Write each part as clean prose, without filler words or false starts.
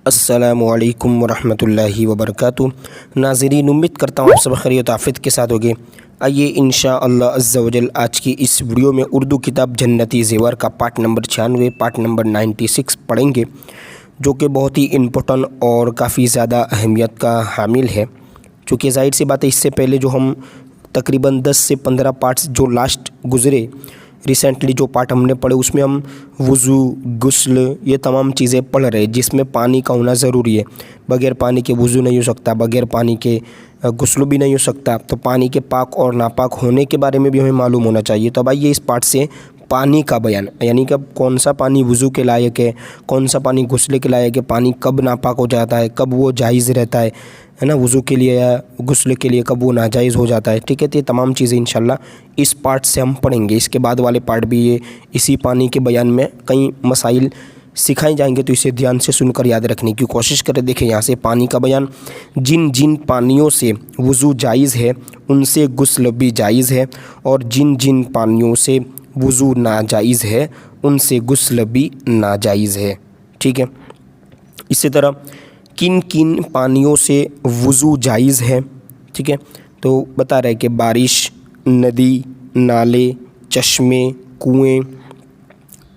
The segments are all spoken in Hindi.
अस्सलामुअलैकुम वरहमतुल्लाहि वबरकातुहू। नाज़रीन, उम्मीद करता हूँ आप सब खैरियत आफ़ियत के साथ होंगे। आइए इंशाअल्लाह अज़्ज़ा वजल आज की इस वीडियो में उर्दू किताब जन्नती ज़ेवर का पार्ट नंबर 96 पार्ट नंबर 96 पढ़ेंगे, जो कि बहुत ही इम्पोर्टेंट और काफ़ी ज़्यादा अहमियत का हामिल है। चूँकि ज़ाहिर सी बात है, इससे पहले जो हम तकरीबन 10 से 15 पार्ट्स जो लास्ट गुज़रे रिसेंटली जो पार्ट हमने पढ़े, उसमें हम वज़ू, गुस्ल, ये तमाम चीज़ें पढ़ रहे हैं जिसमें पानी का होना ज़रूरी है। बग़ैर पानी के वज़ू नहीं हो सकता, बग़ैर पानी के गुस्ल भी नहीं हो सकता। तो पानी के पाक और नापाक होने के बारे में भी हमें मालूम होना चाहिए। तो अब आइए इस पार्ट से पानी का बयान, यानी कि कौन सा पानी वज़ू के लायक है, कौन सा पानी गुस्ल के लायक है, पानी कब नापाक हो जाता है, कब वो जायज़ रहता है ना, वज़ू के लिए या गुस्ल के लिए कब वो नाजायज़ हो जाता है। ठीक है, तो ये तमाम चीज़ें इंशाल्लाह इस पार्ट से हम पढ़ेंगे। इसके बाद वाले पार्ट भी ये इसी पानी के बयान में कई मसाइल सिखाए जाएंगे, तो इसे ध्यान से सुनकर याद रखने की कोशिश करें। देखें यहाँ से पानी का बयान, जिन जिन पानियों से वज़ू जायज़ है उनसे गुस्ल भी जायज़ है, और जिन जिन पानियों से वज़ू नाजायज़ है उनसे गुस्ल भी नाजायज़ है। ठीक है, इसी तरह किन किन पानियों से वज़ू जायज़ है। ठीक है, तो बता रहे कि बारिश, नदी, नाले, चश्मे, कुएं,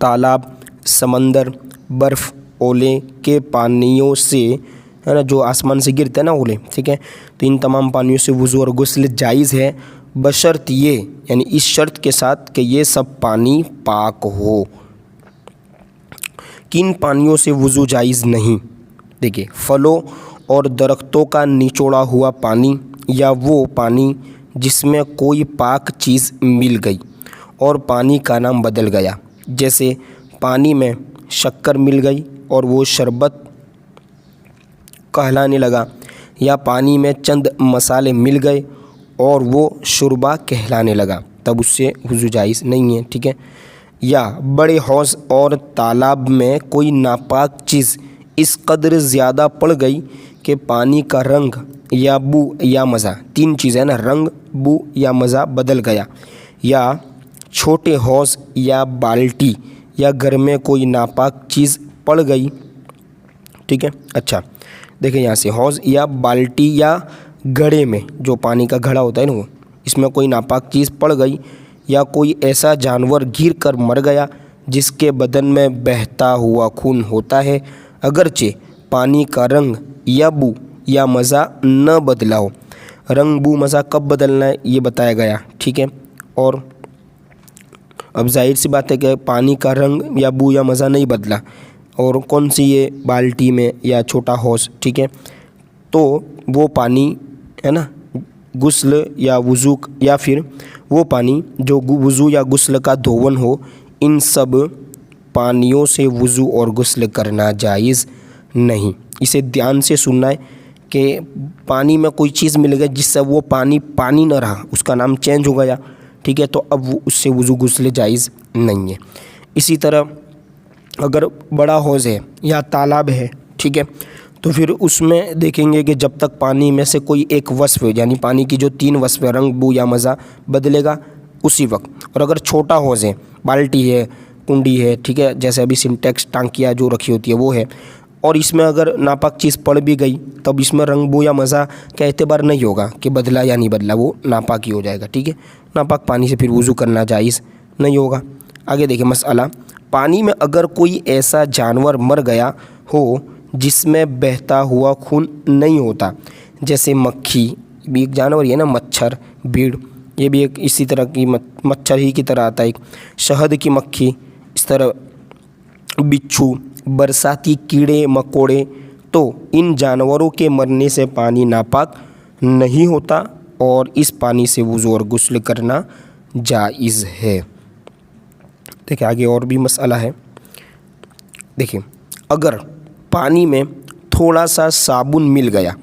तालाब, समंदर, बर्फ़, ओले के पानियों से, है ना, जो आसमान से गिरते हैं ना ओले। ठीक है, तो इन तमाम पानियों से वज़ू और गुस्ल जायज़ है, बशर्त ये, यानी इस शर्त के साथ कि ये सब पानी पाक हो। किन पानियों से वज़ू जायज़ नहीं? देखिए, फलों और दरख्तों का निचोड़ा हुआ पानी, या वो पानी जिसमें कोई पाक चीज़ मिल गई और पानी का नाम बदल गया। जैसे पानी में शक्कर मिल गई और वो शरबत कहलाने लगा, या पानी में चंद मसाले मिल गए और वो शुरबा कहलाने लगा, तब उससे वज़ू जायज़ नहीं है। ठीक है, या बड़े हौज़ और तालाब में कोई नापाक चीज़ इस कदर ज़्यादा पड़ गई कि पानी का रंग या बू या मज़ा, तीन चीज़ें ना, रंग, बू या मज़ा बदल गया। या छोटे हौज़ या बाल्टी या घर में कोई नापाक चीज़ पड़ गई। ठीक है, अच्छा देखिए यहाँ से हौज़ या बाल्टी या घड़े में, जो पानी का घड़ा होता है ना, वो इसमें कोई नापाक चीज़ पड़ गई, या कोई ऐसा जानवर गिर कर मर गया जिसके बदन में बहता हुआ खून होता है, अगरचे पानी का रंग या बू या मज़ा न बदला हो। रंग, बू, मज़ा कब बदलना है ये बताया गया। ठीक है, और अब जाहिर सी बात है कि पानी का रंग या बू या मज़ा नहीं बदला, और कौन सी, ये बाल्टी में या छोटा हौज़। ठीक है, तो वो पानी, है ना, गुस्ल या वज़ू, या फिर वो पानी जो वज़ू या गुस्ल का धोवन हो, इन सब पानियों से वज़ू और गुस्ल करना जायज़ नहीं। इसे ध्यान से सुनना है कि पानी में कोई चीज़ मिल गई जिससे वो पानी पानी न रहा, उसका नाम चेंज हो गया। ठीक है, तो अब वो उससे वज़ू गुस्ल जायज़ नहीं है। इसी तरह अगर बड़ा हौज़ है या तालाब है, ठीक है, तो फिर उसमें देखेंगे कि जब तक पानी में से कोई एक वस्फ़, यानी पानी की जो तीन वस्फ़, रंग, बू या मज़ा बदलेगा उसी वक्त। और अगर छोटा हौज़ है, बाल्टी है, कुंडी है, ठीक है, जैसे अभी सिंटेक्स टांकियाँ जो रखी होती है वो है, और इसमें अगर नापाक चीज़ पड़ भी गई, तब इसमें रंग, बू या मज़ा का एतबार नहीं होगा कि बदला या नहीं बदला, वो नापाक ही हो जाएगा। ठीक है, नापाक पानी से फिर वज़ू करना जायज़ नहीं होगा। आगे देखिए मसला, पानी में अगर कोई ऐसा जानवर मर गया हो जिसमें बहता हुआ खून नहीं होता, जैसे मक्खी भी एक जानवर ही है ना, मच्छर, भीड़, ये भी एक इसी तरह की मच्छर ही की तरह आता है, एक शहद की मक्खी, इस तरह बिच्छू, बरसाती कीड़े मकोड़े, तो इन जानवरों के मरने से पानी नापाक नहीं होता और इस पानी से वज़ू और गुस्ल करना जायज़ है। देखिए आगे और भी मसला है। देखिए, अगर पानी में थोड़ा सा साबुन मिल गया,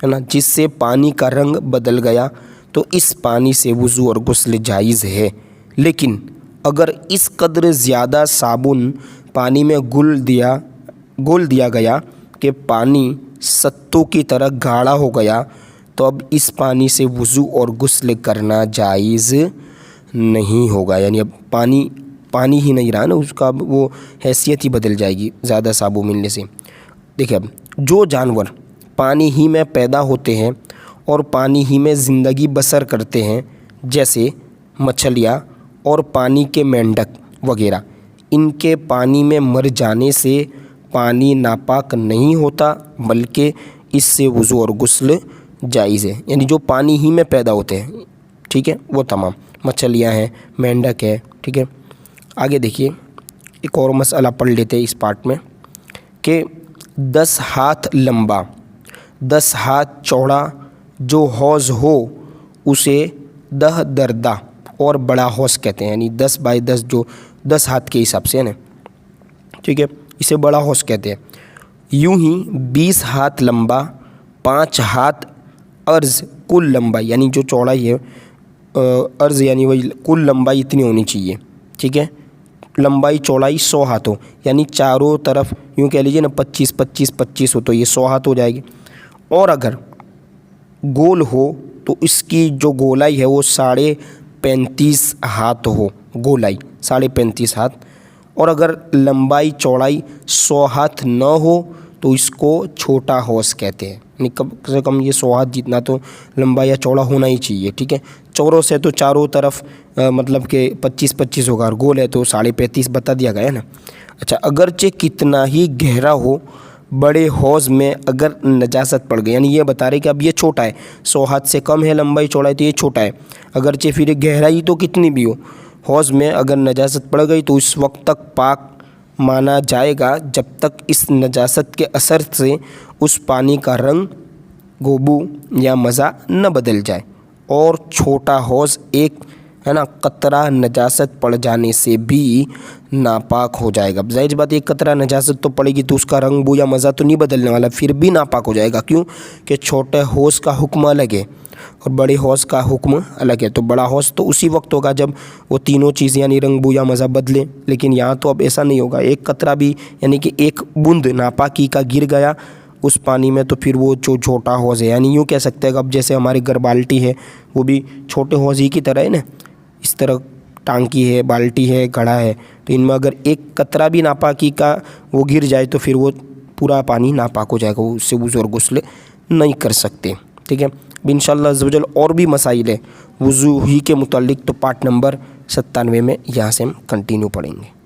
है ना, जिससे पानी का रंग बदल गया, तो इस पानी से वज़ू और गुस्ल जायज़ है। लेकिन अगर इस कदर ज़्यादा साबुन पानी में घोल दिया गया कि पानी सत्तू की तरह गाढ़ा हो गया, तो अब इस पानी से वज़ू और गुस्ल करना जायज़ नहीं होगा। यानी अब पानी ही नहीं रहा ना, उसका वो हैसियत ही बदल जाएगी ज़्यादा साबुन मिलने से। देखिए अब जो जानवर पानी ही में पैदा होते हैं और पानी ही में ज़िंदगी बसर करते हैं, जैसे मछलियाँ और पानी के मेंढक वगैरह, इनके पानी में मर जाने से पानी नापाक नहीं होता, बल्कि इससे वज़ू और गुस्ल जायज़ है। यानी जो पानी ही में पैदा होते हैं, ठीक है, वो तमाम मछलियाँ हैं, मेंढक है, ठीक है। आगे देखिए, एक और मसला पढ़ लेते हैं इस पार्ट में कि 10 हाथ लंबा 10 हाथ चौड़ा जो हौज़ हो उसे दह दरदा और बड़ा हौज़ कहते हैं। यानी 10 बाई 10 जो 10 हाथ के हिसाब से है ना, ठीक है, इसे बड़ा हौज़ कहते हैं। यूं ही 20 हाथ लंबा 5 हाथ अर्ज़ कुल लंबाई, यानी जो चौड़ाई है अर्ज़ यानी वही कुल लंबाई इतनी होनी चाहिए, ठीक है। लंबाई चौड़ाई 100 हाथ हो, यानी चारों तरफ यूँ कह लीजिए ना 25 25 25 हो, तो ये 100 हाथ हो जाएगी। और अगर गोल हो तो इसकी जो गोलाई है वो 35.5 हाथ हो, गोलाई 35.5 हाथ। और अगर लंबाई चौड़ाई 100 हाथ न हो तो इसको छोटा हौज़ कहते हैं। यानी कम से कम ये 100 हाथ जितना तो लंबा या चौड़ा होना ही चाहिए, ठीक है। चौरों से तो चारों तरफ मतलब कि 25 25 होगा, और गोल है तो 35.5 बता दिया गया है ना। अच्छा, अगरचे कितना ही गहरा हो, बड़े हौज़ में अगर नजासत पड़ गई, यानी ये बता रहे कि अब ये छोटा है, 100 हाथ से कम है लंबाई चौड़ाई, तो ये छोटा है। अगरचे फिर गहराई तो कितनी भी हो, हौज़ में अगर नजासत पड़ गई तो उस वक्त तक पाक माना जाएगा जब तक इस नजासत के असर से उस पानी का रंग, गोबू या मज़ा न बदल जाए। और छोटा हौज़ एक है ना कतरा नजासत पड़ जाने से भी नापाक हो जाएगा। अब जाहिर बात, एक कतरा नजासत तो पड़ेगी तो उसका रंग, बू या मज़ा तो नहीं बदलने वाला, फिर भी नापाक हो जाएगा। क्यों? कि छोटे हौज़ का हुक्म अलग है और बड़े हौज़ का हुक्म अलग है। तो बड़ा हौज़ तो उसी वक्त होगा जब वो तीनों चीज़ यानी रंग, बू या मज़ा बदले, लेकिन यहाँ तो अब ऐसा नहीं होगा। एक कतरा भी यानी कि एक बूंद नापाकी का गिर गया उस पानी में तो फिर वो जो छोटा हौज़ है, यानी यूँ कह सकते हैं अब जैसे हमारी घर बाल्टी है वो भी छोटे हौज़ ही की तरह है ना, इस तरह टांकी है, बाल्टी है, घड़ा है, तो इनमें अगर एक कतरा भी नापाकी का वो गिर जाए तो फिर वो पूरा पानी नापाक हो जाएगा, उससे वज़ू और गुस्ल नहीं कर सकते, ठीक है। इंशाअल्लाह अज़्ज़ वजल और भी मसाइल है वज़ू ही के मुताल्लिक़, तो पार्ट नंबर 97 में यहाँ से हम कंटिन्यू पढ़ेंगे।